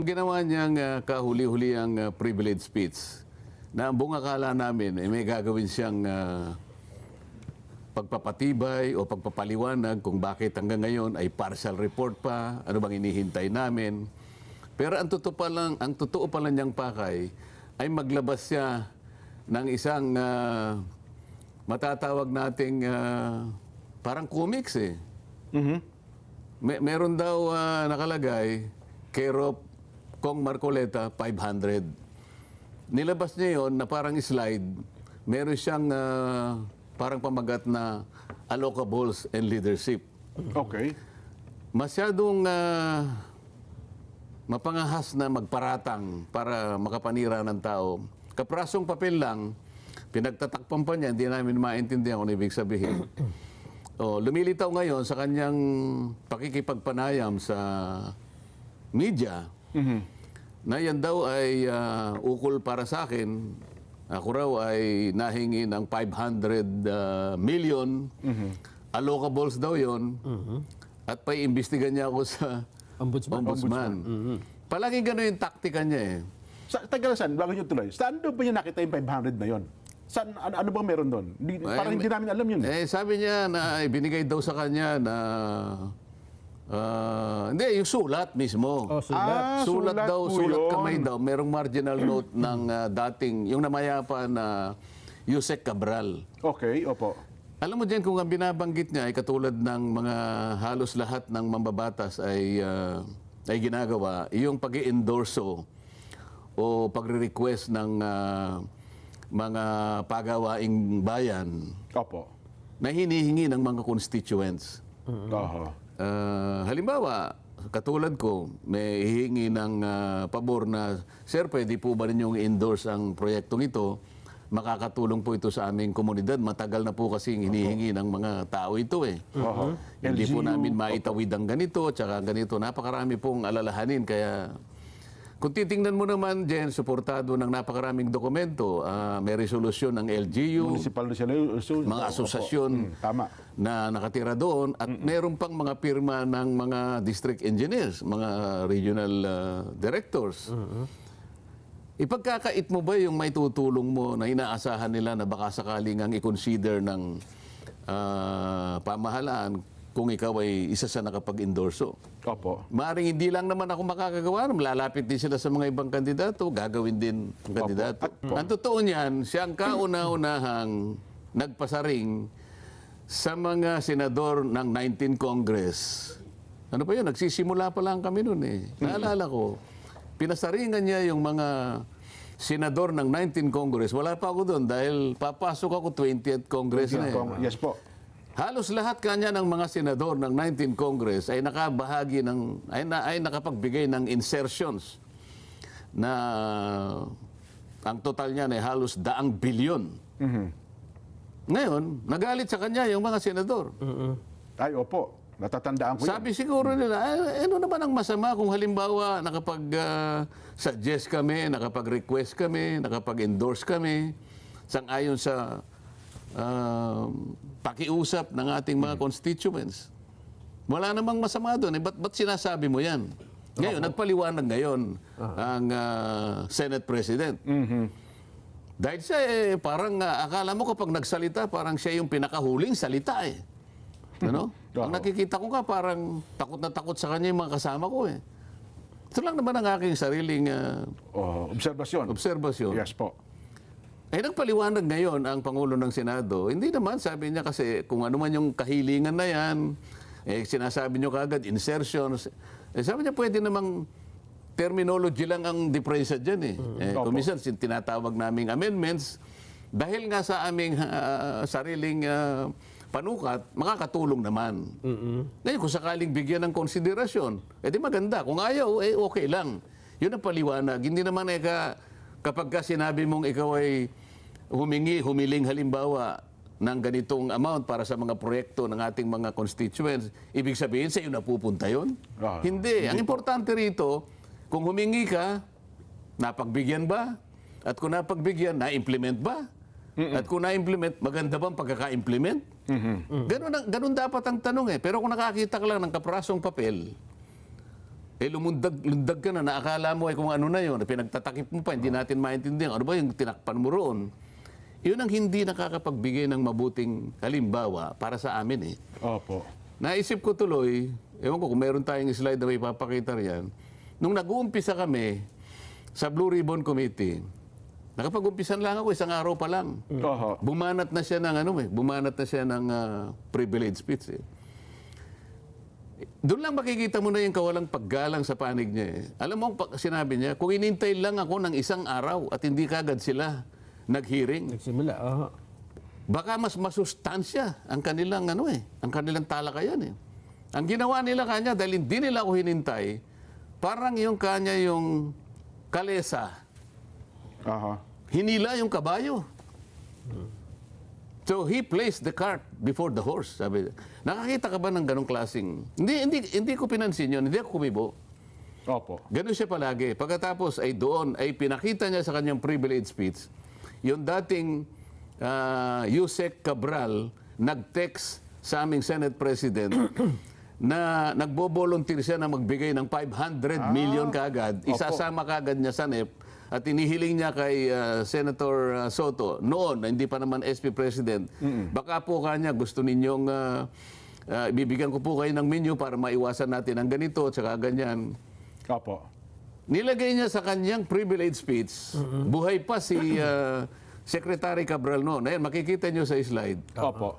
Ginawa niyang kahuli-huli ang privilege speech na ang buong akala namin may gagawin siyang pagpapatibay o pagpapaliwanag kung bakit hanggang ngayon ay partial report pa, ano bang inihintay namin. Pero ang totoo pa lang niyang pakay ay maglabas siya ng isang matatawag nating parang comics eh. Meron daw nakalagay, care of Kong Marcoleta, 500. Nilabas niya yon na parang slide. Meron siyang parang pamagat na allocables and leadership. Okay. Masyadong mapangahas na magparatang para makapanira ng tao. Kaprasong papel lang, pinagtatakpan pa niya, hindi namin maintindihan kung ibig sabihin. Lumilitaw ngayon sa kanyang pakikipagpanayam sa media, na yan daw ay ukol para sa akin. Ako raw ay nahingi ng 500 million. Allocables daw yon. At paiimbestigan niya ako sa Ombudsman. Palagi gano'n yung taktika niya eh. Tagal saan? Bago nyo tuloy. Saan doon ba niya nakita yung 500 na yon? Saan, ano bang meron doon? Parang hindi namin alam yun. Sabi niya na ibinigay daw sa kanya na hindi, yung sulat mismo. Sulat. Sulat daw, po sulat yun. kamay daw. Merong marginal note ng dating, yung namayapa na Yusek Cabral. Okay, opo. Alam mo dyan, kung ang binabanggit niya ay katulad ng mga halos lahat ng mambabatas ay ginagawa, yung pag-i-endorso o pagre-request ng mga pagawaing bayan Opo. na hinihingi ng mga constituents. Halimbawa, katulad ko, may hihingi ng pabor na, Sir, pwede po ba ninyong endorse ang proyektong ito? Makakatulong po ito sa aming komunidad. Matagal na po kasing hinihingi ng mga tao ito eh. Hindi po namin maitawid ang ganito, tsaka ganito. Napakarami pong alalahanin. Kaya kung titingnan mo naman, Jen, suportado ng napakaraming dokumento, may resolusyon ng LGU, Municipal resolution. mga asosasyon Tama. na nakatira doon, at meron pang mga pirma ng mga district engineers, mga regional directors. Ipagkakait mo ba yung may tutulong mo na inaasahan nila na baka sakaling ang i-consider ng pamahalaan kung ikaw ay isa sa nakapag-endorso? Opo. Maaring hindi lang naman ako makakagawa, lalapit din sila sa mga ibang kandidato, gagawin din ang kandidato. Ang totoo niyan, siya ang kauna-unahang nagpasaring sa mga senador ng 19th Congress. Ano pa yun? Nagsisimula pa lang kami noon eh. Naalala ko, pinasaringan niya yung mga senador ng 19th Congress. Wala pa ako doon dahil papasok ako 20th Congress na eh. Yes po. Halos lahat kanya ng mga senador ng 19th Congress ay nakabahagi ng ay nakapagbigay ng insertions na ang total niyan ay halos 100 bilyon. Ngayon, nagalit sa kanya yung mga senador. Ay, opo. Natatandaan ko yun. Sabi siguro nila, ano naman ang masama kung halimbawa nakapag-suggest kami, nakapag-request kami, nakapag-endorse kami, sang-ayon sa pakiusap ng ating mga constituents. Wala namang masama doon. Ba't sinasabi mo yan? Ngayon, nagpaliwanag ngayon ang Senate President. Dahil siya parang akala mo kapag nagsalita, parang siya yung pinakahuling salita eh. Ano? Ang nakikita ko nga parang takot na takot sa kanya yung mga kasama ko eh. Ito lang naman ang aking sariling obserbasyon. Yes po. Nagpaliwanag ngayon ang Pangulo ng Senado. Hindi naman, sabi niya kasi kung ano man yung kahilingan na yan, sinasabi niyo kagad, insertions. Sabi niya pwede namang terminology lang ang diferensya dyan eh. Kung minsan tinatawag naming amendments, dahil nga sa aming sariling panukat, makakatulong naman. Ngayon, kung sakaling bigyan ng konsiderasyon, di maganda. Kung ayaw, okay lang. Yun ang paliwanag. Hindi naman kapag sinabi mong ikaw ay humiling halimbawa ng ganitong amount para sa mga proyekto ng ating mga constituents, ibig sabihin sa iyo napupunta yun? Hindi. Ang importante rito, kung humingi ka, napagbigyan ba? At kung napagbigyan, na-implement ba? At kung na-implement, maganda bang pagkaka-implement? Ganun dapat ang tanong eh. Pero kung nakakita ka lang ng kaprasong papel, lumundag ka na, naakala mo ay kung ano na yun, pinagtatakip mo pa, hindi natin maintindihan. Ano ba yung tinakpan mo roon? Yun ang hindi nakakapagbigay ng mabuting halimbawa para sa amin eh. Opo. Naisip ko tuloy, ewan ko kung meron tayong slide na may papakita riyan, nung nag-uumpisa kami sa Blue Ribbon Committee, nakapag-umpisan lang ako, isang araw pa lang. Oho. Bumanat na siya ng privilege speech eh. Doon lang makikita mo na yung kawalang paggalang sa panig niya eh. Alam mo, sinabi niya, kung inintay lang ako ng isang araw at hindi kagad sila nag-hearing, Nagsimula. baka mas masustansya ang kanilang ang kanilang talakayan eh. Ang ginawa nila kanya dahil hindi nila ako hinintay, parang yung kanya yung kalesa, Aha. hinila yung kabayo. So he placed the cart before the horse. Sabi niya. Nakakita ka ba ng ganong klaseng? Hindi ko pinansin yun, hindi ako kumibo. Opo. Ganun siya palagi. Pagkatapos ay doon ay pinakita niya sa kanyang privilege speech yung dating Yusek Cabral nag-text sa aming Senate President na nagbo-volunteer siya na magbigay ng 500 million kaagad. Isasama kaagad niya sa NEP at inihiling niya kay Senator Soto noon, na hindi pa naman SP President, baka po kanya gusto ninyong ibibigyan ko po kayo ng menu para maiwasan natin ang ganito at saka ganyan. Opo. Nilagay niya sa kanyang privilege speech, buhay pa si Secretary Cabral noon. Ayan, makikita niyo sa slide. Opo.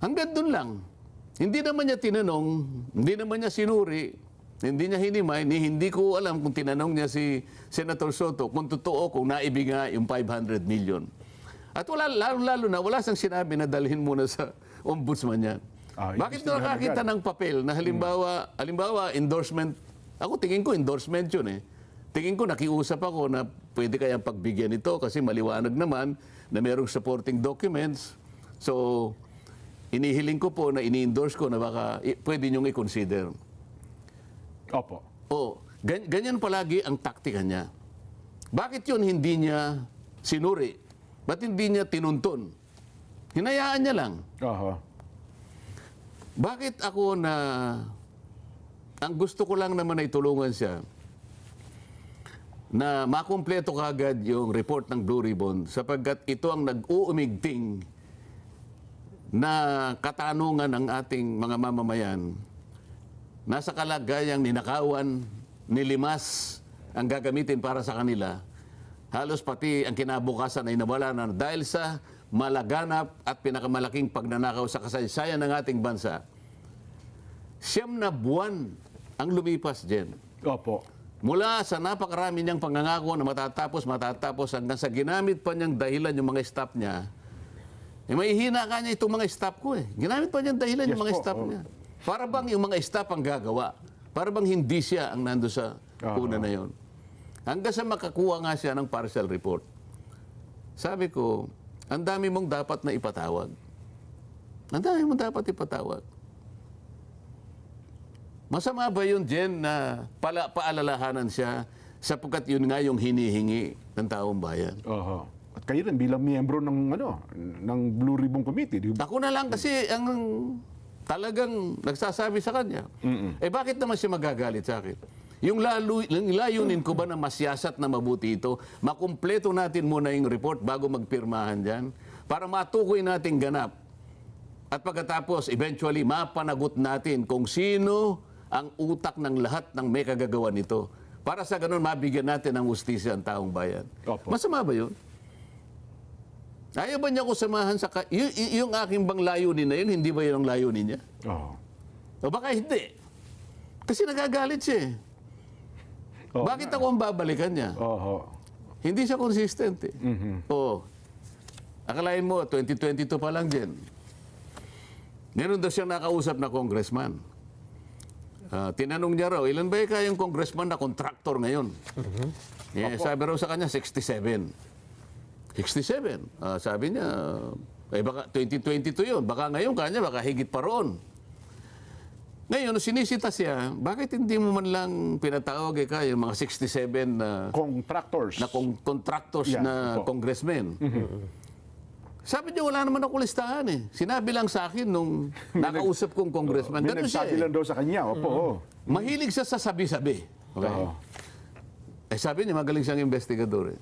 Hanggang doon lang. Hindi naman niya tinanong, hindi naman niya sinuri, hindi niya hinimay, hindi ko alam kung tinanong niya si Senator Soto kung totoo kung naibigay yung 500 million. At lalo na, wala siyang sinabi na dalhin muna sa ombudsman niya. Bakit ibig nakakita ng papel na halimbawa endorsement, ako tingin ko endorsement yun eh. Tingin ko nakiusap ako na pwede kayang pagbigyan ito kasi maliwanag naman na merong supporting documents. So, inihiling ko po na ini-endorse ko na baka pwede niyong i-consider. Opo. Ganyan palagi ang taktika niya. Bakit yun hindi niya sinuri? Ba't hindi niya tinuntun? Hinayaan niya lang. Oho. Bakit ako na ang gusto ko lang naman ay tulungan siya na makumpleto kagad yung report ng Blue Ribbon sapagkat ito ang nag-uumigting na katanungan ng ating mga mamamayan. Nasa kalagayang ninakawan, nilimas ang gagamitin para sa kanila. Halos pati ang kinabukasan ay nawala na dahil sa malaganap at pinakamalaking pagnanakaw sa kasaysayan ng ating bansa. 9 na buwan ang lumipas, Jen. Opo. Mula sa napakarami niyang pangangako na matatapos hanggang sa ginamit pa niyang dahilan yung mga staff niya. May hina ka niya itong mga staff ko eh. Ginamit pa niyang dahilan yung mga staff niya. Para bang yung mga staff ang gagawa? Para bang hindi siya ang nando sa una na yon? Hanggang sa makakuha nga siya ng partial report. Sabi ko, ang dami mong dapat na ipatawag. Ang dami mong dapat ipatawag. Masama ba yun, Jen, na paalalahanan siya sapagkat yun nga yung hinihingi ng taong bayan? Oho. At kayo rin bilang miyembro ng Blue Ribbon Committee, di ba? Ako na lang kasi ang talagang nagsasabi sa kanya. Eh bakit naman siya magagalit sa akin? Yung layunin ko ba na masyasat na mabuti ito, makumpleto natin muna yung report bago magpirmahan dyan para matukoy natin ganap. At pagkatapos, eventually, mapanagot natin kung sino ang utak ng lahat ng may kagagawa nito. Para sa ganun, mabigyan natin ng hustisya ang taong bayan. Opo. Masama ba yun? Ayaw ba niya ko samahan sa... yung aking bang layunin na yun, hindi ba yun ang layunin niya? Oo. O baka hindi. Kasi nagagalit siya eh. Oo Bakit ako ang babalikan niya? Oho. Hindi siya consistent eh. Oo. Akalain mo, 2022 pa lang din. Meron daw siyang nakausap na congressman. Tinanong niya raw, ilan ba kayang congressman na contractor ngayon? Sabi raw sa kanya, 67. 67. Sabi niya, baka 2022 yun. Baka ngayon kanya, baka higit pa roon. Ngayon, sinisita siya, bakit hindi mo man lang pinatawag yung mga 67 na Contractors. contractors Yeah, na opo. congressmen? Sabi niya, wala naman ako listahan eh. Sinabi lang sa akin nung nakausap kong congressman. May Ganun siya nagsabi eh. lang daw sa kanya. Opo. oo. Mahilig siya sa sabi-sabi. Okay? Oo. Eh sabi niya, magaling siyang investigador eh.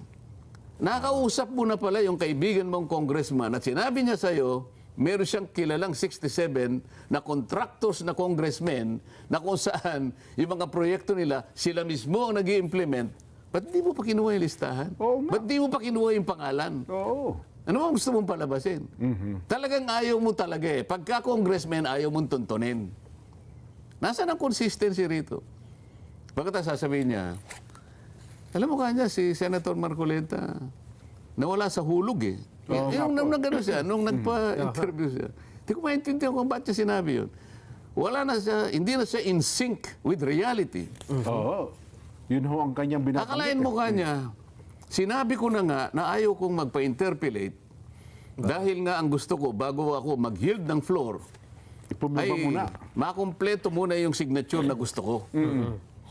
Nakausap mo na pala yung kaibigan mong congressman at sinabi niya sa'yo, meron siyang kilalang 67 na contractors na congressmen na kung saan yung mga proyekto nila, sila mismo ang nag-i-implement. Ba't di mo pa kinuha yung listahan? Oo nga. Ba't di mo pa kinuha yung pangalan? Oo. Ano ang gusto mong palabasin? Talagang ayaw mo talaga eh. Pagka congressman, ayaw mong tuntunin. Nasaan ang consistency rito? Pagkatapos sasabihin niya, alam mo kanya, si Senator Marcoleta, nawala sa hulog eh. Nung gano'n siya, nung nagpa-interview siya. Hindi ko maintindihan kung ba't niya sinabi yun. Wala na siya, hindi na siya in sync with reality. Oo. Yun ho ang kanyang binabanggit. Akalain mo kanya, sinabi ko na nga na ayaw kong magpa-interpolate dahil nga ang gusto ko, bago ako mag-yield ng floor, Ipumima muna. makumpleto muna yung signature na gusto ko.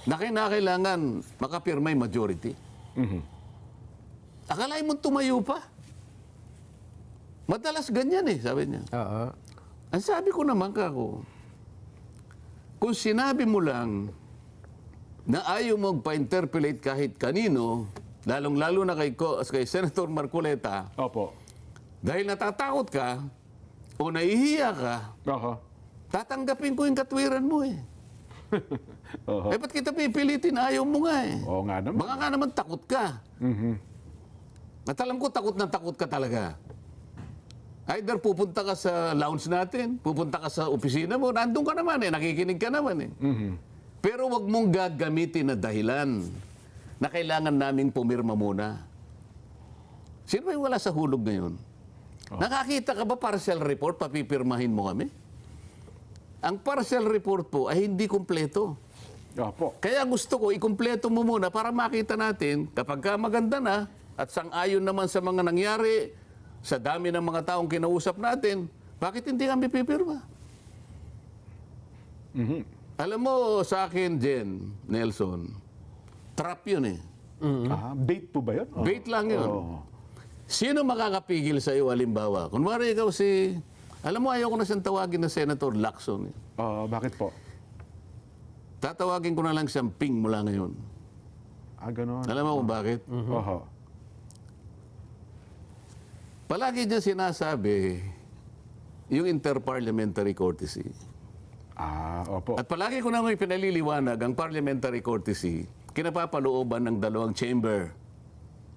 Na kinakailangan makapirma yung majority. Akalain mo tumayo pa. Madalas ganyan eh, sabi niya. Oo. Ang sabi ko naman kako, kung sinabi mo lang na ayaw magpa-interpolate kahit kanino, lalong-lalo na kay Senator Marcoleta, Opo. dahil natatakot ka o nahihiya ka, Oho. tatanggapin ko yung katwiran mo eh. Oho. Eh, ba't kita pipilitin? Ayaw mo nga eh. Oo nga naman. Baka nga naman takot ka. At alam ko, takot na takot ka talaga. Either pupunta ka sa lounge natin, pupunta ka sa opisina mo, nandun ka naman eh, nakikinig ka naman eh. Pero wag mong gagamitin na dahilan na kailangan naming pumirma muna. Sino ba yung wala sa hulog ngayon? Nakakita ka ba partial report, papipirmahin mo kami? Ang partial report po ay hindi kumpleto. Opo. Kaya gusto ko, ikumpleto mo muna para makita natin kapag ka maganda na at sang-ayon naman sa mga nangyari, sa dami ng mga taong kinausap natin, bakit hindi kami pipirma? Alam mo sa akin, Jen, Nelson, trap yun eh. Bait po ba yun? Bait lang yun. Oo. Sino makakapigil sa iyo, halimbawa? Kunwari ikaw alam mo, ayaw ko na siyang tawagin na Senator Lacson. Eh. Bakit po? Tatawagin ko na lang siyang Ping mula ngayon. Ganon. Alam mo kung bakit? Oho. Palagi niya sinasabi yung interparliamentary courtesy. Opo. At palagi ko naman pinaliliwanag ang parliamentary courtesy kinapapalooban ng dalawang chamber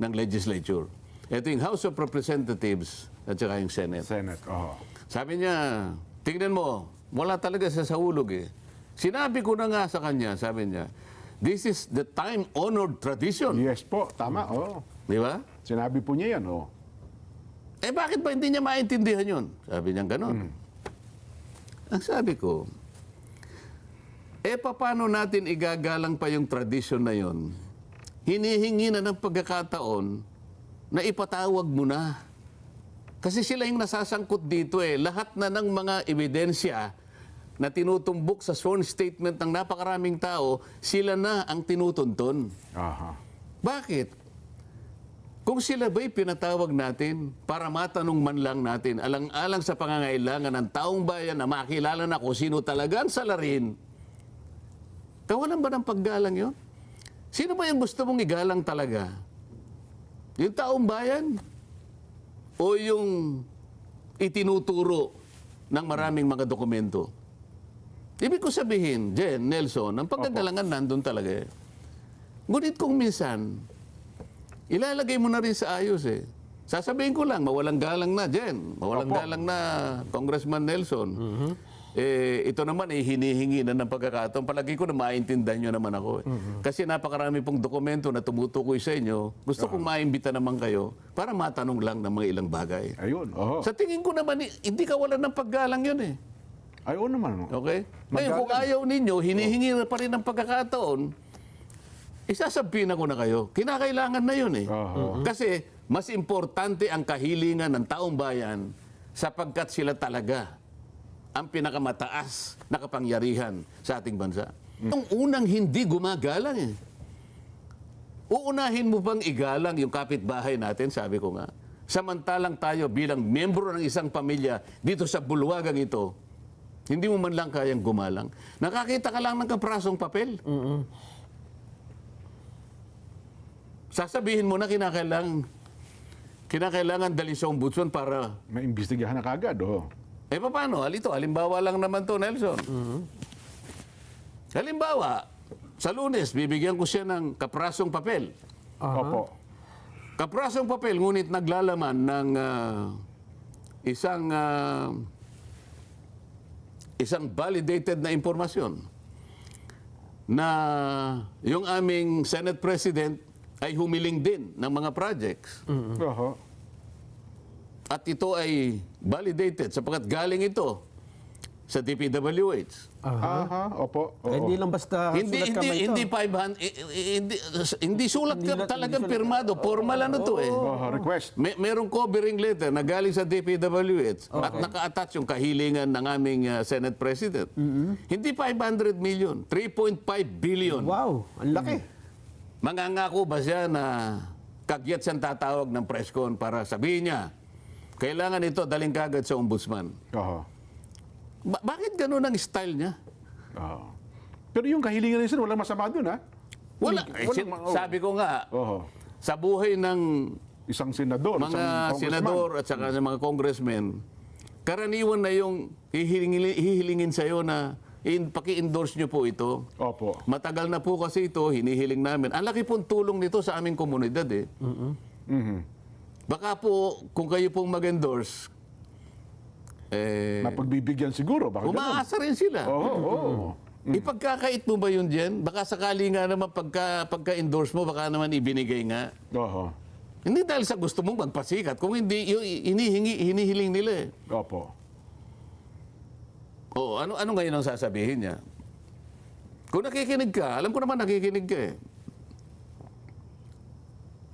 ng legislature. Ito yung House of Representatives at saka yung Senate. Senate. Oho. Sabi niya, tingnan mo, wala talaga sa hulog eh. Sinabi ko na nga sa kanya, sabi niya, this is the time-honored tradition. Yes po. Tama. Oo. Di ba? Sinabi po niya yan. Oo. Eh bakit ba hindi niya maintindihan yun? Sabi niya ganon. Ang sabi ko, paano natin igagalang pa yung tradition na yun? Hinihingi na ng pagkakataon na ipatawag mo na. Kasi sila yung nasasangkot dito eh. Lahat na ng mga ebidensya na tinutumbok sa sworn statement ng napakaraming tao, sila na ang tinutuntun. Aha. Bakit? Kung sila ba'y pinatawag natin para matanong man lang natin, alang-alang sa pangangailangan ng taong bayan na makilala na kung sino talaga ang salarin, kawalan ba ng paggalang yun? Sino ba yung gusto mong igalang talaga? Yung taong bayan? O yung itinuturo ng maraming mga dokumento? Ibig ko sabihin, Jen, Nelson, ang pagkagalangan nandun talaga eh. Ngunit kung minsan, ilalagay mo na rin sa ayos eh. Sasabihin ko lang, mawalang galang na, Jen. Mawalang galang na, Congressman Nelson. Ito naman hinihingi na ng pagkakataon. Palagi ko na maintindihan nyo naman ako. Kasi napakarami pong dokumento na tumutukoy sa inyo. Gusto kong maimbita naman kayo para matanong lang ng mga ilang bagay. Ayun. Oho. Sa tingin ko naman, hindi kawalan ng paggalang yun eh. Ayun naman. Okay? Ngayon, kung ayaw ninyo, hinihingi na pa rin ng pagkakataon, isasabihin ko na kayo, kinakailangan na yun eh. Kasi mas importante ang kahilingan ng taong bayan sapagkat sila talaga ang pinakamataas na kapangyarihan sa ating bansa. Yung unang hindi gumagalang eh. Uunahin mo bang igalang yung kapitbahay natin, sabi ko nga. Samantalang tayo bilang miyembro ng isang pamilya dito sa bulwagang ito, hindi mo man lang kayang gumalang. Nakakita ka lang ng kaprasong papel. Sasabihin mo na kinakailangan dali sa ombudsman para... May imbestigahan na kagad, oh. Eh paano? Halimbawa lang naman to, Nelson. Halimbawa, sa Lunes, bibigyan ko siya ng kaprasong papel. Opo. Kaprasong papel, ngunit naglalaman ng isang validated na impormasyon na yung aming Senate President ay humiling din ng mga projects. Oho. At ito ay validated sapagkat galing ito sa DPWH. Aha, opo. Oo. Hindi lang basta sulat kamay ito. Hindi 500 hindi sulat ka talagang pirmado, formal ano to eh. Oho, request. Merong covering letter na galing sa DPWH at naka-attach yung kahilingan ng aming Senate President. Hindi 500 million, 3.5 billion. Wow, ang laki. Mangangako ba siya na kagyat siyang tatawag ng press con para sabihin niya, kailangan ito daling kagad sa ombudsman. Oho. Bakit ganun ang style niya? Oo. Pero yung kahilingan niya, walang masama dun, ha? Wala. Sabi ko nga, Oho. sa buhay ng Isang senador, isang mga congressman. senador at saka sa mga congressmen, karaniwan na yung hihilingin sa'yo na paki-endorse nyo po ito. Opo. Matagal na po kasi ito, hinihiling namin. Ang laki pong tulong nito sa aming komunidad eh. Mhm. Baka po, kung kayo pong mag-endorse, Napagbibigyan siguro, bakit ganun? umaasa rin sila. Oo, oo. Ipagkakait mo ba yun dyan? Baka sakali nga naman pagka-endorse mo, baka naman ibinigay nga. Oho. Hindi dahil sa gusto mong magpasikat. Kung hindi, yung hinihiling nila eh. Opo. Oo, ano ngayon ang sasabihin niya? Kung nakikinig ka, alam ko naman nakikinig ka eh.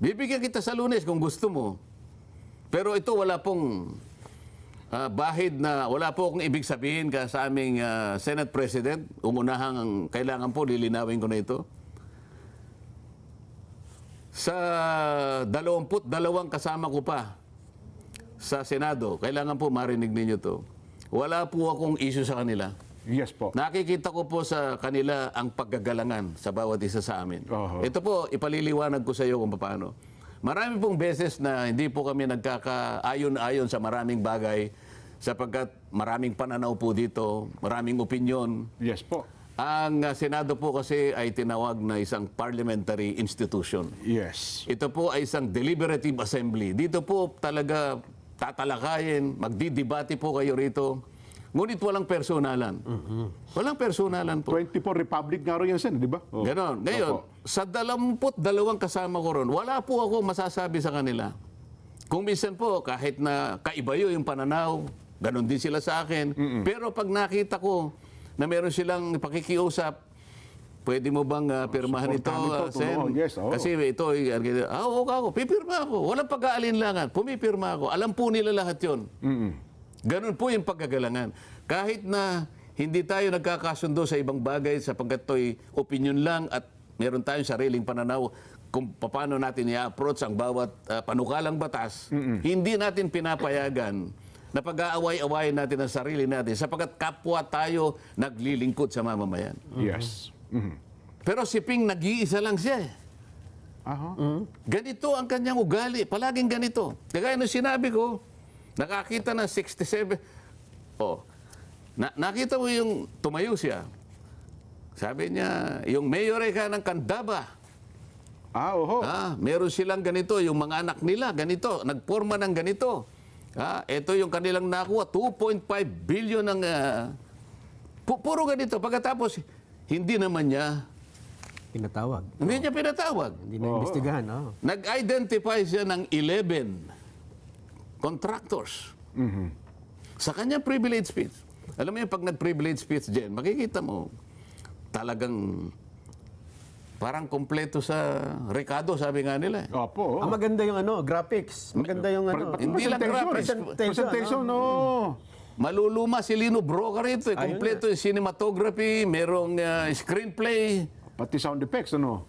Bibigyan kita sa Lunes kung gusto mo. Pero ito wala pong bahid na, wala po akong ibig sabihin ka sa aming Senate President. Umunahang kailangan po, lilinawin ko na ito. Sa 22 kasama ko pa sa Senado, kailangan po marinig ninyo to. Wala po akong issue sa kanila. Yes po. Nakikita ko po sa kanila ang paggagalangan sa bawat isa sa amin. Oho. Ito po, ipaliliwanag ko sa iyo kung paano. Marami pong beses na hindi po kami nagkakaayon-ayon sa maraming bagay sapagkat maraming pananaw po dito, maraming opinyon. Yes po. Ang Senado po kasi ay tinawag na isang parliamentary institution. Yes. Ito po ay isang deliberative assembly. Dito po talaga tatalakayin, magdidebate po kayo rito. Ngunit walang personalan. Walang personalan po. 24 Republic nga rin yan, Sen, di ba? Oh. Ganon. Ngayon, sa 22 kasama ko ron, wala po ako masasabi sa kanila. Kung minsan po, kahit na kaibayo yung pananaw, ganon din sila sa akin. Pero pag nakita ko na meron silang pakikiusap, pwede mo bang pirmahan ito, supportahan ito, Sen? tulungan. Yes, oo. Kasi ito, oo ako, pipirma ako. Walang pag-aalinlangan, pumipirma ako. Alam po nila lahat yun. Ganun po yung pagkagalangan. Kahit na hindi tayo nagkakasundo sa ibang bagay sapagkat ito'y opinion lang at meron tayong sariling pananaw kung paano natin i-approach ang bawat panukalang batas, hindi natin pinapayagan na pag-aaway-awayin natin ang sarili natin sapagkat kapwa tayo naglilingkod sa mamamayan. Yes. Pero si Ping nag-iisa lang siya eh. Aha. Ganito ang kanyang ugali. Palaging ganito. Kagaya nung sinabi ko, nakakita na 67. Oh, nakita mo yung tumayo siya. Sabi niya, yung mayor ka ng Candaba. Oho. Meron silang ganito, yung mga anak nila, ganito, nagporma ng ganito. Ito yung kanilang nakuha, 2.5 billion ng... puro ganito. Pagkatapos, hindi naman niya, Pinatawag. hindi niya pinatawag. Hindi na imbestigahan. Nag-identify siya ng 11 contractors. Sa kanyang privilege speech. Alam mo yung pag nag-privilege speech dyan, makikita mo, talagang parang kompleto sa Ricardo, sabi nga nila. Opo. Maganda yung graphics. Maganda yung Hindi lang graphics. Presentation, no. Maluluma si Lino Broca rito. Kompleto yung cinematography, merong screenplay. Pati sound effects, ano?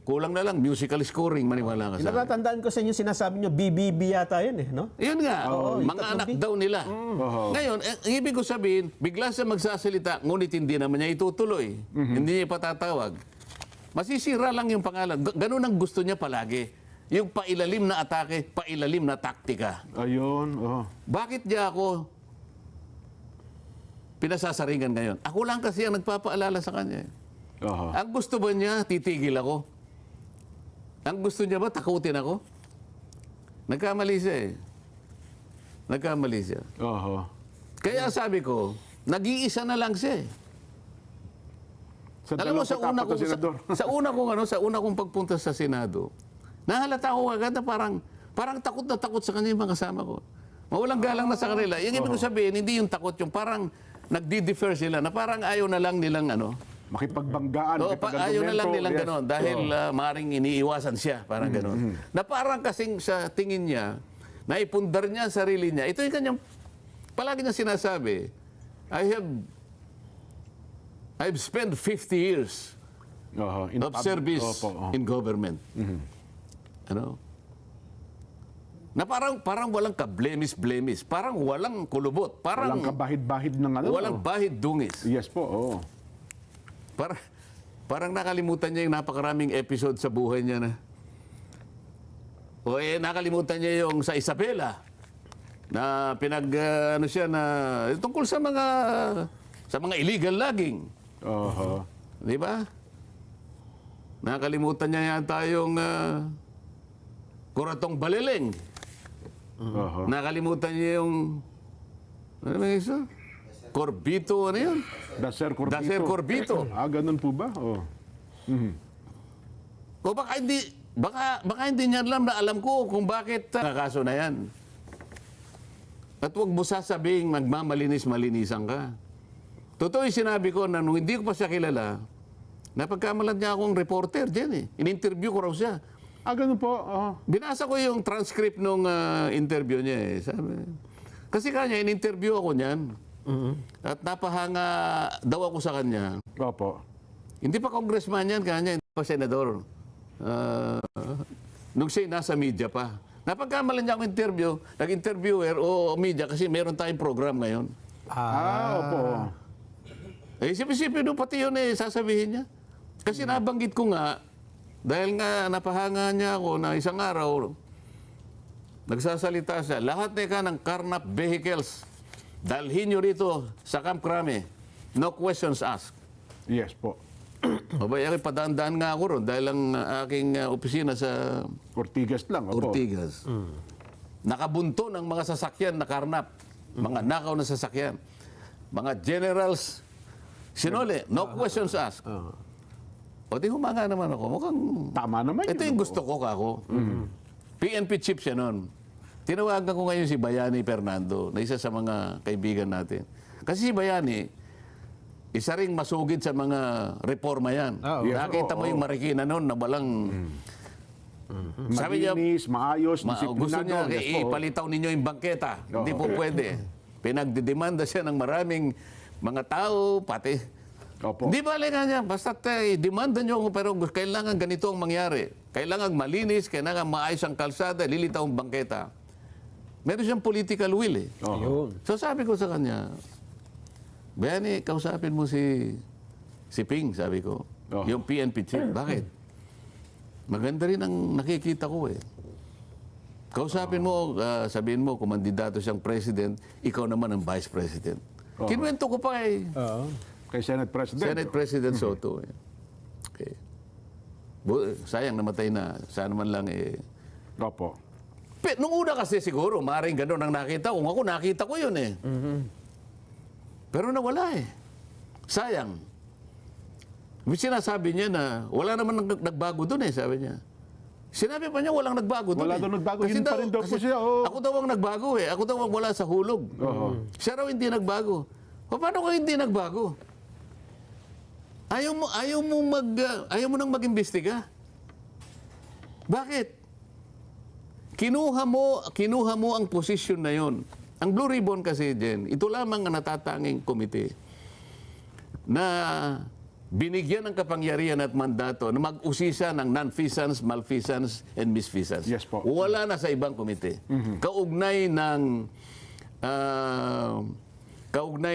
Kulang na lang, musical scoring, maniwala ka sa akin. Natatandaan ko sa inyo, sinasabi nyo, BBB yata yun eh, no? Yun nga, Oo, yung mga tatlong anak B. daw nila. Oo. Ngayon, ang ibig ko sabihin, bigla siya magsasalita, ngunit hindi naman niya itutuloy. Hindi niya patatawag. Masisira lang yung pangalan. Ganun ang gusto niya palagi. Yung pailalim na atake, pailalim na taktika. Ayun, oh. Bakit niya ako pinasasaringan ngayon? Ako lang kasi ang nagpapaalala sa kanya. Oho. Ang gusto ba niya, titigil ako? Ang gusto niya ba, takutin ako? Nagkamali siya eh. Nagkamali siya. Oho. Kaya sabi ko, nag-iisa na lang siya eh. Sa Alam mo, sa una 24 kong, na senador. sa una kong pagpunta sa Senado, nahalata ko agad na parang takot na takot sa kanya yung mga kasama ko. Mawalang galang na sa kanila. Yung ibig ko sabihin, hindi yung takot, yung parang nagdi-defer sila, na parang ayaw na lang nilang Makipagbanggaan, ayaw na lang nilang yes. gano'n dahil maring iniiwasan siya, parang gano'n. Na parang kasing sa tingin niya, naipundar niya ang sarili niya. Ito yung kanyang, palagi niya sinasabi, I've spent 50 years Oho. of service Opo, oh. in government. Ano? Na parang walang kablemis-blemis, parang walang kulubot, Walang parang kabahid-bahid ng ano. walang bahid dungis. Yes po, oo. Parang nakalimutan niya yung napakaraming episode sa buhay niya na. Nakalimutan niya yung sa Isabela na ano siya na tungkol sa mga illegal logging. Oho. Di ba? Nakalimutan niya yata yung Kuratong Baleleng. Oho. Nakalimutan niya yung ano ba yung isa? Corbito, ano yun? Daser Corbito. Daser Corbito. Ganun po ba? Oh. O baka hindi niya alam na alam ko kung bakit kaso na yan. At huwag mo sasabing magmamalinis-malinisan ka. Totoo yung sinabi ko na nung hindi ko pa siya kilala, napagkamalan niya akong reporter dyan eh. In-interview ko raw siya. Ganun po. Oh. Binasa ko yung transcript nung interview niya eh. Kasi kanya, in-interview ako niyan. At napahanga daw ako sa kanya. Opo. Hindi pa congressman yan, kanya, hindi pa senador. Nung siya nasa media pa. Napagkamalan niya akong interview, nag-interviewer o media kasi meron tayong program ngayon. Opo. Isip-isipin pati yun sasabihin niya. Kasi nabanggit ko nga, dahil nga napahanga niya ako na isang araw, nagsasalita siya, lahat ng carnap vehicles, dalhin nyo rito sa Camp Crame. No questions asked. Yes po. Abay, padaan-daan nga ako ron dahil ang aking opisina sa Ortigas lang. Opo. Ortigas. Nakabunto ng mga sasakyan na karnap. Mga nakaw na sasakyan. Mga generals, sinole, no questions asked. O di humanga naman ako. Mukhang, Tama naman ito yung gusto ko kako. PNP chief siya noon. Tinawagan ko ngayon si Bayani Fernando, na isa sa mga kaibigan natin. Kasi si Bayani, isa ring masugid sa mga reforma yan. Yes, Nakita mo yung Marikina noon na walang... Sabi niya, Malinis, maayos, gusto niya, disiplinado. Yes po. ipalitaw ninyo yung bangketa. Hindi po pwede. Pinagdidemanda siya ng maraming mga tao, pati. Opo. Hindi ba nga niya, basta demanda nyo ako, pero kailangan ganito ang mangyari. Kailangan malinis, kailangan maayos ang kalsada, lilitaw ang bangketa. Meron siyang political will eh. Yun. So sabi ko sa kanya, Bayani, kausapin mo si Ping, sabi ko. Yung PNP chief. Bakit? Maganda rin ang nakikita ko eh. Kausapin mo, sabihin mo, kung mandidato siyang president, ikaw naman ang vice president. Kinwento ko pa eh. Oo. Kay Senate President. Senate President Soto. Eh. Okay. Sayang, namatay na. Sana man lang eh. Opo. Nung una kasi siguro, maaaring gano'n ang nakita. Kung ako nakita ko yun eh. Pero nawala eh. Sayang. Sinasabi niya na wala naman nagbago doon eh, sabi niya. Sinabi pa niya walang nagbago doon Wala eh. daw nagbago, Kasi yun pa rin daw po siya, oh. Ako daw ang nagbago eh. Ako daw ang wala sa hulog. Siya raw hindi nagbago. Paano ka hindi nagbago? Ayaw mo nang mag-imbestiga. Bakit? Kinuha mo ang posisyon na yon. Ang Blue Ribbon kasi din, ito lamang ang natatanging komite na binigyan ng kapangyarihan at mandato na mag-usisa ng non-feasance, malfeasance, and misfeasance. Yes po. Wala na sa ibang komite. Kaugnay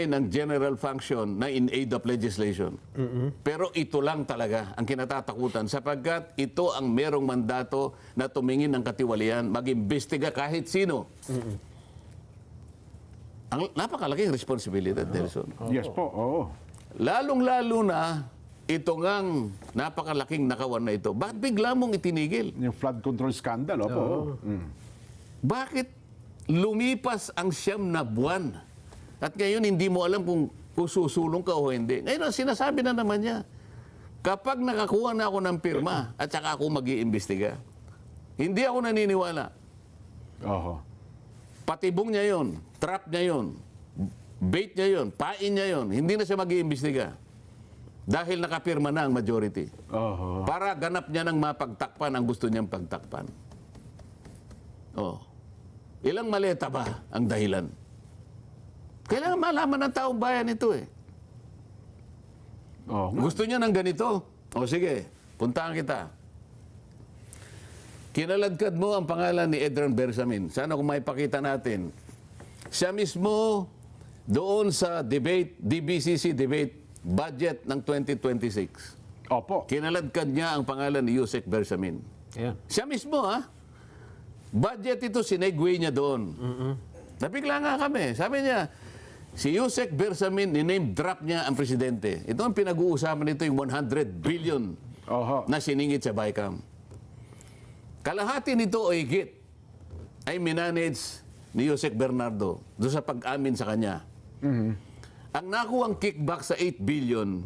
ng general function na in aid of legislation. Pero ito lang talaga ang kinatatakutan sapagkat ito ang merong mandato na tumingin ng katiwalian, mag-imbestiga kahit sino. Ang napakalaking responsibilidad, Nelson. Yes po, oo. Lalong-lalo na ito ngang napakalaking nakawan na ito. Bakit bigla mong itinigil? Yung flood control scandal, opo. Bakit lumipas ang 9 na buwan? At ngayon hindi mo alam kung susulong ka o hindi. Ngayon sinasabi na naman niya, kapag nakakuha na ako ng pirma at saka ako mag-iimbestiga, hindi ako naniniwala. Oho. Patibong niya yon, trap niya yon, bait niya yon, pain niya yon, hindi na siya mag-iimbestiga. Dahil nakapirma na ang majority. Oho. Para ganap niya ng mapagtakpan ang gusto niyang pagtakpan. Oh. Ilang maleta ba ang dahilan? Kailangan malaman ng taong bayan ito eh. Oo nga. Gusto niya ng ganito? O sige, puntahan kita. Kinaladkad mo ang pangalan ni Edran Bersamin. Sana kung maipakita natin. Siya mismo doon sa debate, DBCC debate, budget ng 2026. Opo. Kinaladkad niya ang pangalan ni Yusek Bersamin. Ayan. Siya mismo, ha? Budget ito, sinegway niya doon. Nabigla nga kami. Sabi niya, si Yusek Bersamin, ni-name drop niya ang presidente. Ito ang pinag-uusapan nito, yung 100 billion Oho. na siningit sa BICAM. Kalahati nito o higit ay minanage ni Yusek Bernardo doon sa pag-amin sa kanya. Ang nakuwang kickback sa 8 billion,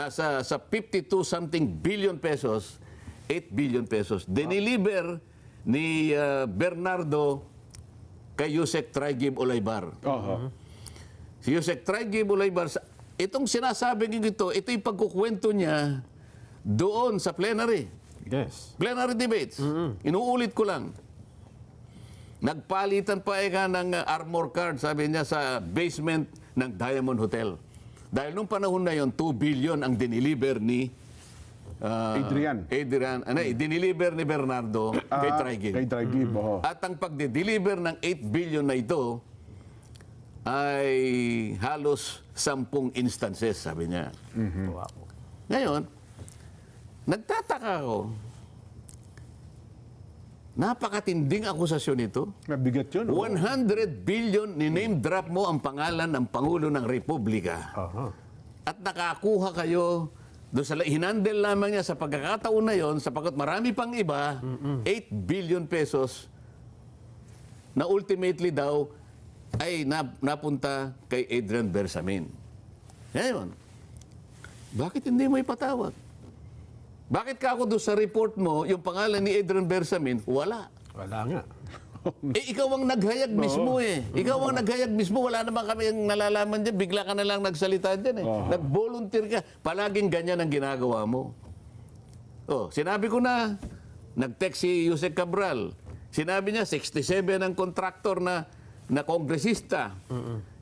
sa 52-something billion pesos, 8 billion pesos, diniliver ni Bernardo kay Yusek Traigib Olaybar. Oho. Si Yusek Traigib Olaybar, itong sinasabing ito yung pagkukwento niya doon sa plenary. Yes. Plenary debates. Inuulit ko lang. Nagpalitan pa ng armor card, sabi niya, sa basement ng Diamond Hotel. Dahil nung panahon na yon, 2 billion ang diniliver ni Adrian. diniliver ni Bernardo kay Traigib. Kay Traigib, oho. At ang pagde-deliver ng 8 billion na ito ay halos 10 instances, sabi niya. Wow. Ngayon, nagtataka ako, napakatinding akusasyon ito. Mabigat yun. 100 billion, ni-name drop mo ang pangalan ng Pangulo ng Republika. Aha. At nakakuha kayo doon sa hinandle lamang niya sa pagkakataon na yon, sapagkat marami pang iba, 8 billion pesos na ultimately daw ay napunta kay Adrian Bersamin. Ngayon, bakit hindi mo ipatawag? Bakit ka ako doon sa report mo, yung pangalan ni Adrian Bersamin, wala. Wala nga. Ikaw ang naghayag mismo eh. Ikaw ang naghayag mismo. Wala naman kami ang nalalaman dyan. Bigla ka na lang nagsalita dyan eh. Nag-volunteer ka. Palaging ganyan ang ginagawa mo. Oh, sinabi ko na, nag-text si Yusek Cabral. Sinabi niya, 67 ang kontraktor na kongresista.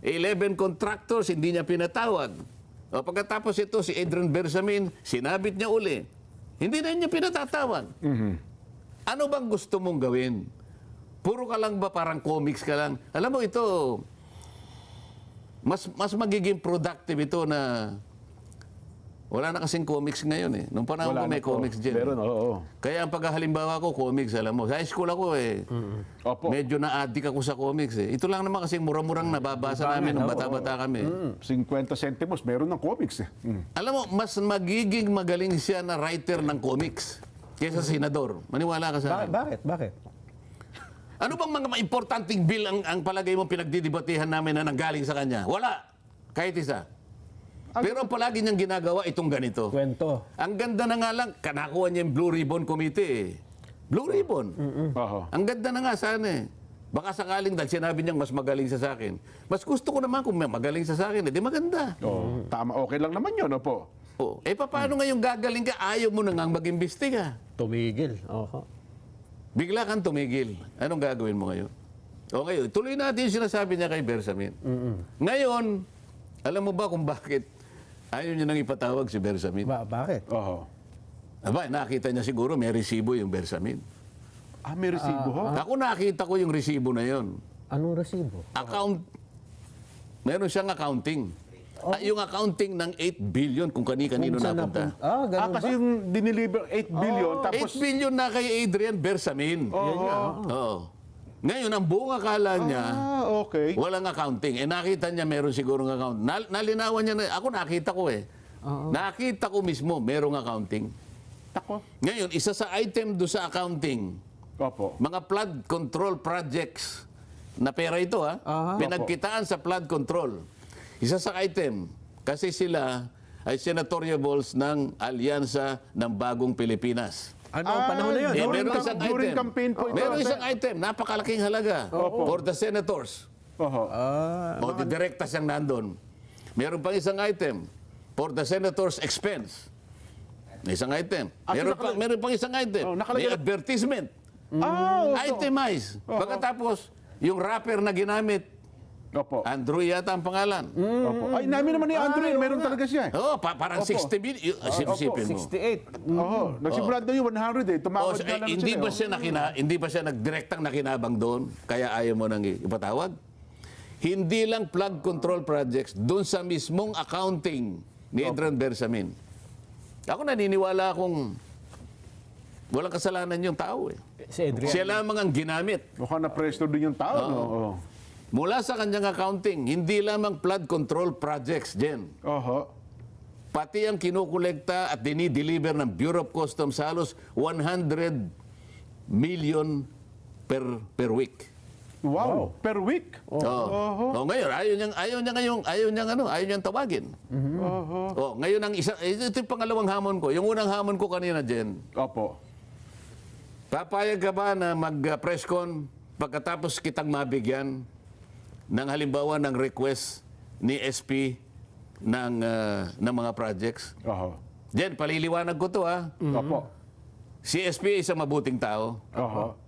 11 contractors, hindi niya pinatawag. O, pagkatapos ito, si Adrian Bersamin, sinabit niya uli. Hindi na niya pinatatawag. Ano bang gusto mong gawin? Puro ka lang ba parang comics ka lang? Alam mo ito, mas magiging productive ito na wala na kasing comics ngayon eh. Nung panahon ko may comics dyan. Meron, oo. Kaya ang paghahalimbawa ko, comics, alam mo. Sa high school ako eh. Opo. Medyo na-addict ako sa comics eh. Ito lang naman kasing mura-murang nababasa namin nung bata-bata kami. 50 centimos, meron ng comics eh. Alam mo, mas magiging magaling siya na writer ng comics kaysa senador. Maniwala ka sa akin. Bakit? Bakit? Ano bang mga importanteng bill ang palagay mo pinagdidebatehan namin na nanggaling sa kanya? Wala. Kahit isa. Pero ang palagi niyang ginagawa itong ganito. Kwento. Ang ganda na nga lang, kanakuha niya yung Blue Ribbon Committee. Blue Ribbon. Oho. Ang ganda na nga sana eh. Baka sakaling dahil sinabi niyang mas magaling siya sa akin. Mas gusto ko naman kung magaling siya sa akin, di maganda. Oh, tama, okay lang naman yun, opo. Oh, paano ngayong gagaling ka? Ayaw mo na nga mag-imbestiga. Tumigil. Oho. Bigla kang tumigil. Anong gagawin mo ngayon? O ngayon, tuloy natin yung sinasabi niya kay Bersamin. Ngayon, alam mo ba kung bakit Ayaw niya nang ipatawag si Bersamin. Bakit? Oho. Aba, nakita niya siguro may resibo yung Bersamin. May resibo ho? Ako nakita ko yung resibo na yon. Anong resibo? Meron siyang accounting. Yung accounting ng 8 billion kung kani-kanino Kung saan napunta. ganun Kasi ba? yung diniliver 8 billion, 8 tapos... billion na kay Adrian Bersamin. Oo. Ngayon, ang buong akala niya, Okay. walang accounting. Nakita niya meron sigurong account. Nalinawan niya na, ako nakita ko eh. Nakita ko mismo, merong accounting. Tako. Ngayon, isa sa item do sa accounting, Opo. mga flood control projects, na pera ito ha, pinagkitaan sa flood control. Isa sa item, kasi sila ay senatoriables ng Alyansa ng Bagong Pilipinas. Ano ang panahon na yun? Meron isang during item. campaign po ito. Meron isang item, napakalaking halaga for the senators. Oho. O di direkta siyang nandun. Meron pang isang item for the senator's expense. Isang item. Meron pang isang item. May advertisement. Itemize. Pagkatapos, yung wrapper na ginamit, Opo. Andrew yata ang pangalan. Opo. Ay, namin naman ni Andrew, meron talaga siya. Oh, parang 60 billion. Sipsipin mo. 68. Oho. Nagsimula daw yung 100 eh. Tumawad na lang Hindi ba siya. hindi ba siya nagdirektang nakinabang doon? Kaya ayaw mo nang ipatawag? Hindi lang flood control projects, doon sa mismong accounting ni Adrian Bersamin. Ako naniniwala akong walang kasalanan yung tao eh. Si Adrian. Siya lamang ang ginamit. Mukhang na-presto din yung tao. No? Oho. Mula sa kanyang accounting, hindi lamang flood control projects, Jen. Oho. Pati ang kinukolekta at dinideliver ng Bureau of Customs halos 100 million per week. Wow. Per week. Oh, ngayon ayaw niyang tawagin. Oho. Oh, ngayon ito yung pangalawang hamon ko. Yung unang hamon ko kanina, Jen. Opo. Papayag ka ba na mag-press con pagkatapos kitang mabigyan ng halimbawa ng request ni SP ng mga projects? Oho. Jen, paliliwanag ko to ha. Opo. Si SP ay isang mabuting tao. Oho.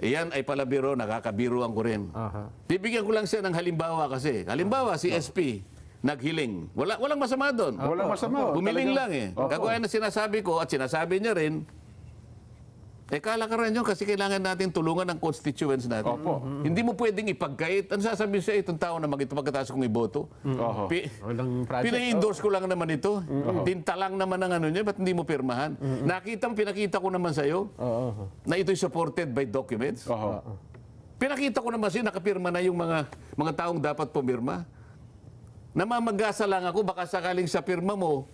Iyan ay palabiro, nakakabiruan ko rin. Bibigyan ko lang siya ng halimbawa kasi. Halimbawa, si SP, naghiling. Walang masama doon. Walang masama. Bumiling Talagang- lang eh. Opo. Kagaya na sinasabi ko at sinasabi niya rin, kalakaran yun kasi kailangan natin tulungan ng constituents natin. Opo. Hindi mo pwedeng ipagkait. Ano sasabihin siya itong tao na pagkatapos kong iboto? Oho. Walang project. Pina-endorse ko lang naman ito. Tinta lang naman ang ano niya, ba't hindi mo pirmahan? Pinakita ko naman sa'yo na ito'y supported by documents. Oho. Pinakita ko naman sa'yo, nakapirma na yung mga taong dapat pumirma. Namamagasa lang ako, baka sakaling sa pirma mo,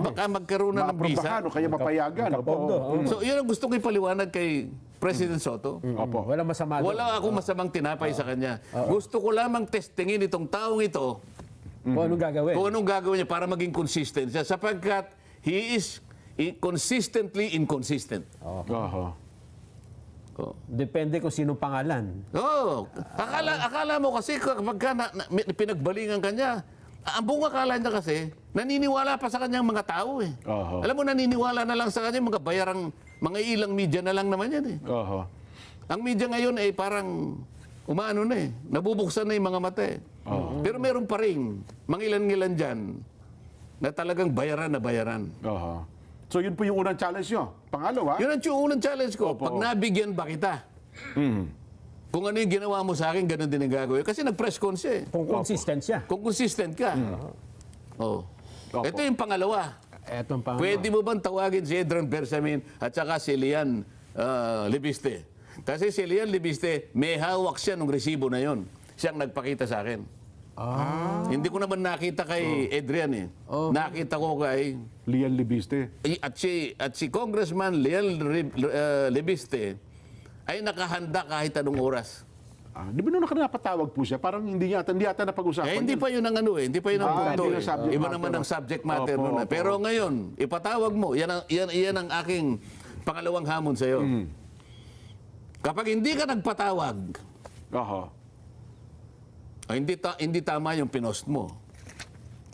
baka magkaroon na ng visa. Maaprobahan o kaya mapayagan. Kapondo. Opo. So, yun ang gusto ko ipaliwanag kay President Soto. Opo. Walang masama doon. Wala akong masamang tinapay sa kanya. Gusto ko lamang testingin itong taong ito Kung anong gagawin. kung anong gagawin niya para maging consistent siya. Sapagkat he is consistently inconsistent. Oho. Depende kung sino pangalan. Oh, akala mo kasi kapag pinagbalingan ka niya, ang buong akala niya kasi, naniniwala pa sa kanyang mga tao eh. Oho. Alam mo, naniniwala na lang sa kanya, mga ilang media na lang naman yan eh. Oho. Ang media ngayon ay parang umaano na eh, nabubuksan na yung mga mata eh. Pero meron pa rin, mangilan-ngilan dyan, na talagang bayaran na bayaran. Oho. So yun po yung unang challenge nyo. Pangalawa? Yun ang unang challenge ko. Opo. Pag nabigyan ba kita, kung ano yung ginawa mo sa akin, ganun din ang gagawin. Kasi nag-press con siya eh. Kung consistent siya. Kung consistent ka. Oh. Opo. Ito yung pangalawa. Etong pang... Pwede mo bang tawagin si Adrian Bersamin at saka si Lian Libiste? Kasi si Lian Libiste, may hawak siya nung resibo na yon. Siyang nagpakita sa akin. Hindi ko naman nakita kay Adrian eh. Nakita ko kay... Lian Libiste. At si Congressman Lian Libiste ay nakahanda kahit anong oras. Di ba nung nakanapatawag po siya? Parang hindi yata napag-usapan. Hindi pa yun ang ano eh. Hindi pa yun ang punto hindi eh. na subject Iba matter. naman ang subject matter Opo, nun. opo. Pero ngayon, ipatawag mo. Yan ang aking pangalawang hamon sa'yo. Kapag hindi ka nagpatawag, Oho. hindi tama yung pinost mo.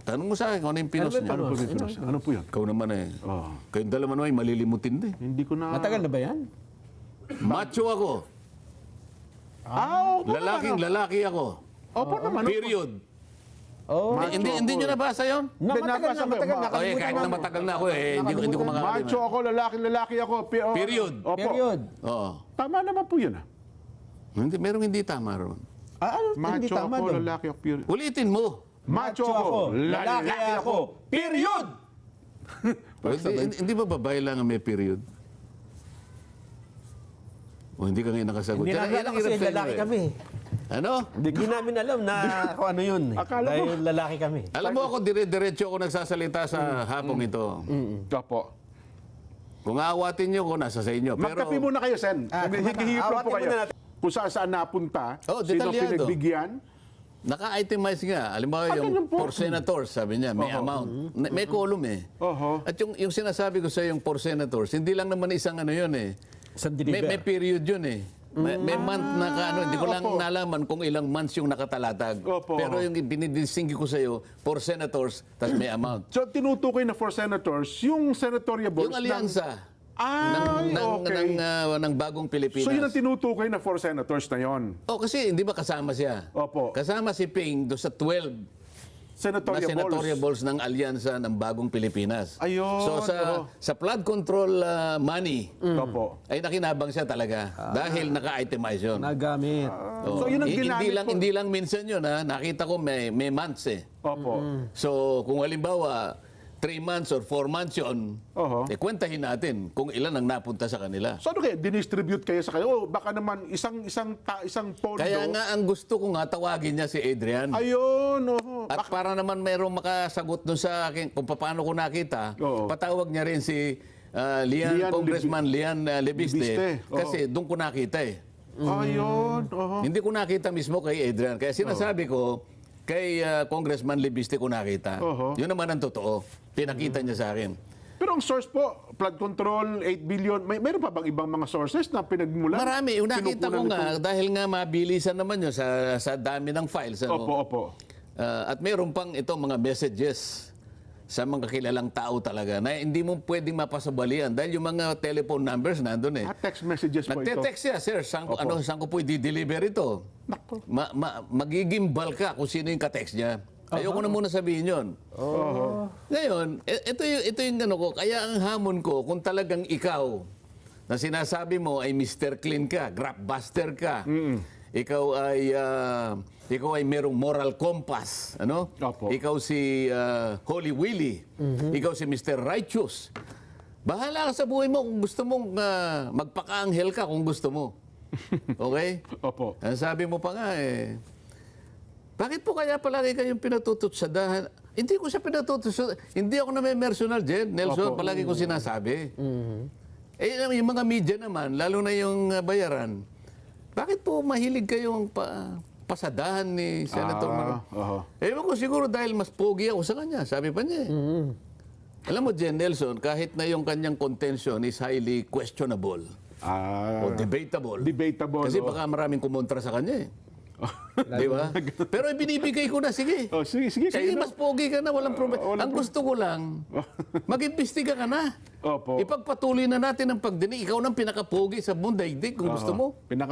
Tanong mo sa akin kung ano yung pinost niya. Ano po yung pinos? Ano po yun? Ikaw naman eh. Oh. Kayong dalawa naman ay malilimutin din. Hindi ko na... Matagal na ba yan? Macho ako. Opo Lalaki ako. Opo naman. Period. Oh, Hindi nyo nabasa yun? nabasa ko. matagal na. Okay, kahit na matagal na ako hindi ko makakalimutan. Macho ako, lalaki ako. Period. Opo. Period. Oo. Tama naman po yun. Merong hindi tama ron. Hindi Macho tama ako, doon. lalaki ako. Period. Ulitin mo. Macho ako, lalaki ako. Period! Hindi ba babae lang ang may period? O hindi ka ngayon nakasagot. Hindi Kaya namin yan alam ang kasi hirap sa inyo lalaki eh. kami. Ano? Hindi namin alam na kung ano yun. Akala mo- Dahil lalaki kami. Alam mo ako, dire-diretso ako nagsasalita sa hapong ito. Opo. Kung aawatin nyo ko, nasa sa inyo. Pero, Magkapi muna kayo, Sen. Hihihip lang po awatin kayo. muna natin. Kung saan napunta, Oh, sino detalyado. pinagbigyan. naka-itemize nga. Halimbawa yung ganun po. for senators, sabi niya, may amount. May column eh. Oho. At yung sinasabi ko sa yung for senators, hindi lang naman isang ano yun eh. Sa May deliver. period yun eh. May month na ano, hindi ko lang Opo. nalaman kung ilang months yung nakatalatag. Opo. Pero yung dinidistingi ko sa iyo, for senators, tas may amount. So, tinutukoy na for senators, yung senatorial Yung boards alyansa okay. ng bagong Pilipinas. So, yun ang tinutukoy na for senators na yon. Oh, kasi hindi ba kasama siya? Opo. Kasama si Ping do sa 12 na Senatorial senatorial balls. balls ng alyansa ng bagong Pilipinas. Ayun, So sa flood control money, Opo. ay nakinabang siya talaga dahil naka-itemize yun. Nagamit. Oh. So, yun ang Hindi ginamit po. hindi lang minsan yun ha. Nakita ko may months eh. Opo. So kung halimbawa 3 months or 4 months yun, Oho. kwentahin natin kung ilan ang napunta sa kanila. So, ano kayo? Dinistribute kayo sa kayo? O baka naman isang pondo. Kaya nga ang gusto ko nga tawagin niya si Adrian. Ayun, oho. At para naman mayroong makasagot doon sa akin kung paano ko nakita, Oo. patawag niya rin si Lian, Congressman Lian Lebiste, Lebiste, oo. kasi doon ko nakita eh. Ayun, oho. Hindi ko nakita mismo kay Adrian. Kaya sinasabi ko, kay Congressman Lebiste ko nakita. Oo. Yun naman ang totoo. Pinakita niya sa akin. Pero ang source po, flood control, 8 billion, mayroon pa bang ibang mga sources na pinagmulan? Marami. Yung nakita ko Pinukunan nga, nito? dahil nga mabilisan naman yun sa dami ng files. Ano? Opo, opo. At mayroon pang ito mga messages sa mga kilalang tao talaga na hindi mo pwedeng mapasabalian dahil yung mga telephone numbers nandun eh. Text messages po ito. Nagte-text siya, sir, saan ko po i-deliver ito? Nako. Magigimbal ka kung sino yung ka-text niya. Ayoko na muna sabihin yun. Ngayon, ito yung ano ko, kaya ang hamon ko, kung talagang ikaw, na sinasabi mo ay Mr. Clean ka, grabbuster ka, ikaw ay merong moral compass, ano? Opo. Ikaw si Holy Willy, ikaw si Mr. Righteous. Bahala ka sa buhay mo kung gusto mong magpaka-anghel ka kung gusto mo. Okay? Opo. Ang sabi mo pa nga bakit po kaya palagi kayong pinatututsadahan? Hindi ko siya pinatututsadahan. Hindi ako na may personal, Jen. Nelson, Opo. palagi ko sinasabi. Yung mga media naman, lalo na yung bayaran, bakit po mahilig kayong pasadahan ni Senator Mar? Oho. Ewan ko siguro dahil mas pogi ako sa kanya. Sabi pa niya Alam mo, Jen Nelson, kahit na yung kanyang contention is highly questionable o debatable. Debatable, Kasi oh. baka maraming kumontra sa kanya Di ba? Pero ibinibigay ko na, sige. Sige, Sige, kayo na. mas pogi ka na, walang problema. walang Ang gusto ko lang, mag-imbestiga ka na. Opo. Ipagpatuloy na natin ang pagdinig. Ikaw nang pinaka-pogi sa buong daigdig kung gusto mo. Pinaka